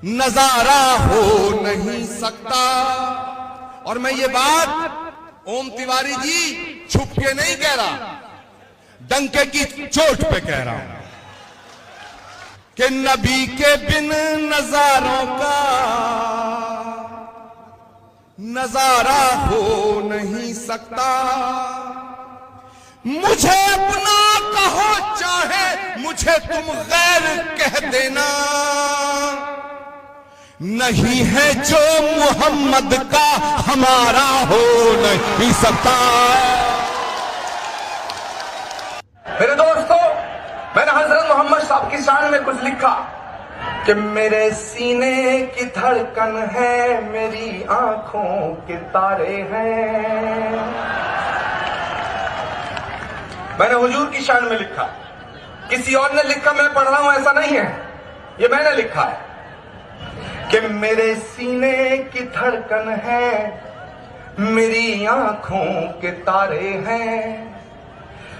नजारा हो नहीं सकता। और मैं ये बात ओम तिवारी जी छुप के नहीं कह रहा, डंके की चोट पे कह रहा हूं कि नबी के बिन नजारों का नजारा हो नहीं सकता। मुझे अपना कहो चाहे मुझे तुम गैर कह देना, नहीं है जो मोहम्मद का हमारा हो नहीं सकता। मेरे दोस्तों, मैंने हजरत मोहम्मद साहब की शान में कुछ लिखा कि मेरे सीने की धड़कन है, मेरी आंखों के तारे हैं। मैंने हुजूर की शान में लिखा, किसी और ने लिखा मैं पढ़ रहा हूं ऐसा नहीं है, ये मैंने लिखा है कि मेरे सीने की धड़कन है, मेरी आंखों के तारे हैं।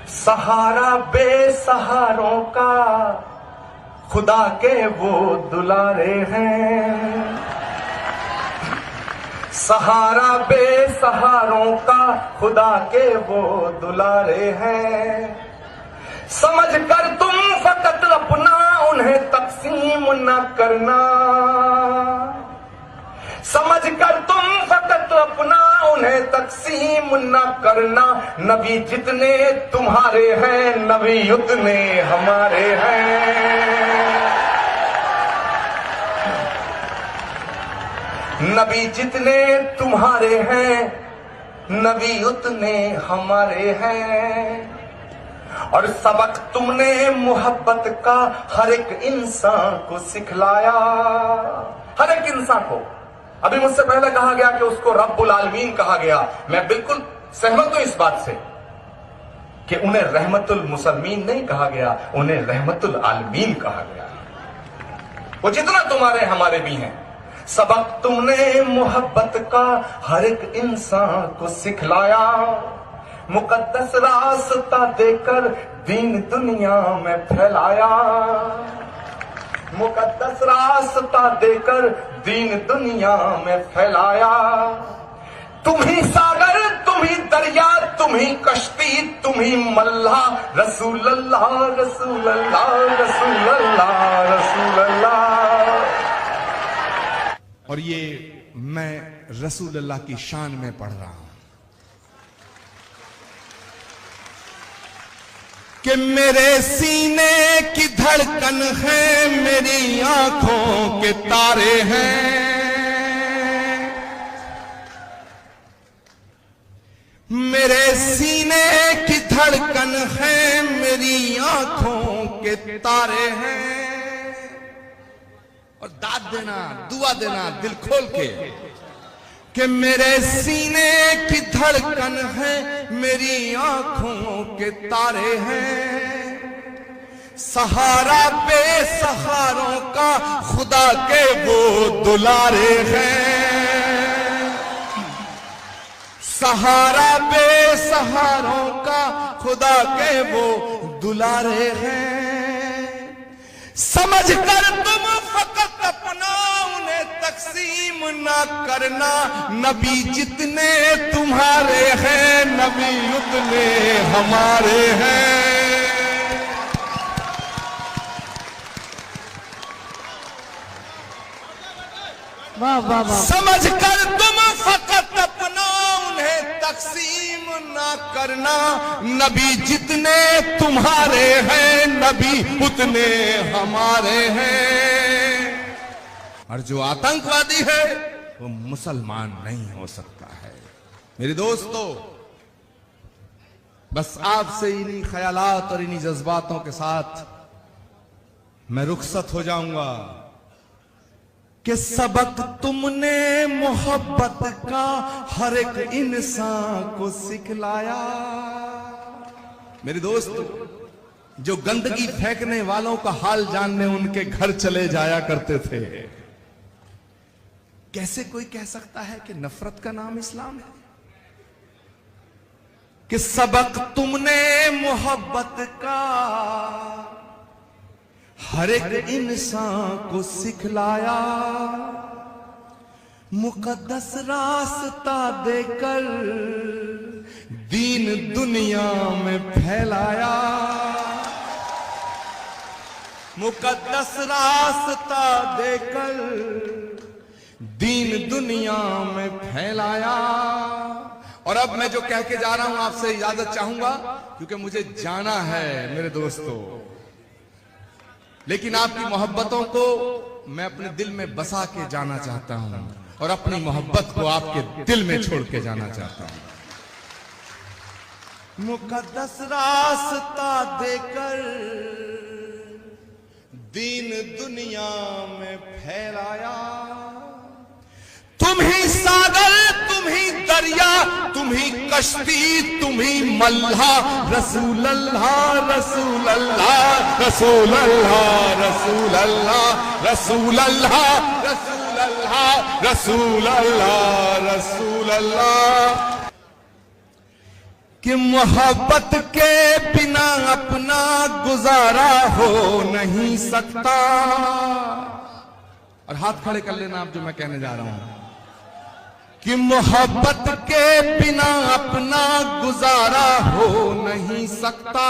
सहारा बेसहारों का खुदा के वो दुलारे हैं। सहारा बेसहारों का खुदा के वो दुलारे हैं। समझ कर तुम फकत अपना उन्हें तकसीम न करना, समझ कर तुम फकत अपना उन्हें तकसीम न करना। नबी जितने तुम्हारे हैं, नबी उतने हमारे हैं। नबी जितने तुम्हारे हैं, नबी उतने हमारे हैं। और सबक तुमने मोहब्बत का हर एक इंसान को सिखलाया, हर एक इंसान को। अभी मुझसे पहले कहा गया कि उसको रब्बुल आलमीन कहा गया, मैं बिल्कुल सहमत हूं इस बात से कि उन्हें रहमतुल मुसलमीन नहीं कहा गया, उन्हें रहमतुल आलमीन कहा गया। वो जितना तुम्हारे हमारे भी हैं। सबक तुमने मोहब्बत का हर एक इंसान को सिखलाया, मुकद्दस रास्ता देकर दीन दुनिया में फैलाया। मुकद्दस रास्ता देकर दीन दुनिया में फैलाया। तुम ही सागर, तुम ही दरिया, तुम ही कश्ती, तुम ही मल्ला। रसूल अल्लाह, रसूल अल्लाह, रसूल अल्लाह, रसूल अल्लाह। और ये मैं रसूल अल्लाह की शान में पढ़ रहा हूं कि मेरे सीने की धड़कन है, मेरी आंखों के तारे हैं। मेरे सीने की धड़कन है, मेरी आंखों के तारे हैं। और दाद देना, दुआ देना दिल खोल के कि मेरे सीने की धड़कन है, मेरी आंखों के तारे हैं। सहारा बेसहारों का खुदा के वो दुलारे हैं। सहारा बेसहारों का खुदा के वो दुलारे हैं। समझ कर तुम फकत अपना उन्हें तकसीम ना करना। नबी जितने तुम्हारे हैं, नबी उतने हमारे हैं। वाह वाह वाह। समझ कर तुम फकत अपना उन्हें तकसीम ना करना। नबी जितने तुम्हारे हैं, नबी उतने हमारे हैं। और जो आतंकवादी है वो मुसलमान नहीं हो सकता है। मेरे दोस्तों, बस आपसे इन्हीं ख्यालात और इन्हीं जज्बातों के साथ मैं रुखसत हो जाऊंगा कि सबक तुमने मोहब्बत का हर एक इंसान को सिखलाया। मेरे दोस्त, जो गंदगी फेंकने वालों का हाल जानने उनके घर चले जाया करते थे। कैसे कोई कह सकता है कि नफरत का नाम इस्लाम है? कि सबक तुमने मोहब्बत का हर एक इंसान को सिखलाया, मुकद्दस रास्ता देकर दीन दुनिया में फैलाया। मुकद्दस रास्ता देकर दीन दुनिया में फैलाया। और अब मैं जो कह के जा रहा हूं आपसे इजाजत चाहूंगा, क्योंकि मुझे जाना है मेरे दोस्तों। लेकिन आपकी मोहब्बतों को मैं अपने दिल में बसा के जाना चाहता हूं और अपनी मोहब्बत को आपके दिल में छोड़ के जाना चाहता हूं। मुकद्दस रास्ता देकर दीन दुनिया में फैलाया। तुम ही सागर, तुम ही दरिया, तुम ही कश्ती, तुम ही मल्हा। रसूल अल्लाह, रसूल अल्लाह, रसूल अल्लाह, रसूल अल्लाह, रसूल अल्लाह, रसूल अल्लाह, रसूल अल्लाह, रसूल अल्लाह। कि मोहब्बत के बिना अपना गुजारा हो नहीं सकता। और हाथ खड़े कर लेना आप जो मैं कहने जा रहा हूं, कि मोहब्बत के बिना अपना गुजारा हो नहीं सकता।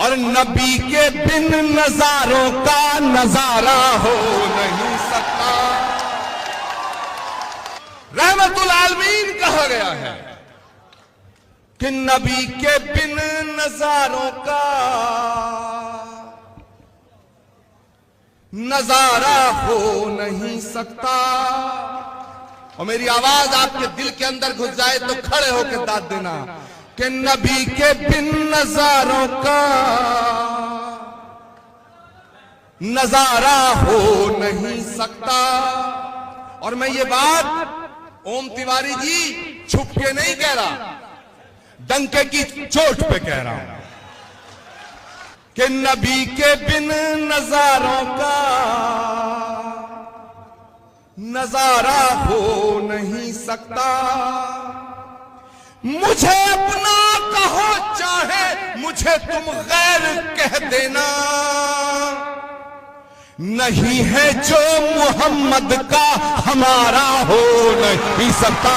और नबी के बिन नजारों का नजारा हो नहीं सकता। रहमतुल आलमीन कहा गया है कि नबी के बिन नजारों का नजारा हो नहीं सकता। और मेरी आवाज आपके दिल के अंदर घुस जाए तो खड़े होकर दाद देना कि नबी के बिन नजारों का नजारा हो नहीं सकता। और मैं ये बात ओम तिवारी जी छुप के नहीं कह रहा, डंके की चोट पे कह रहा हूं कि नबी के बिन नजारों का नजारा हो नहीं सकता। मुझे अपना कहो चाहे मुझे तुम गैर कह देना, नहीं है जो मोहम्मद का हमारा हो नहीं सकता।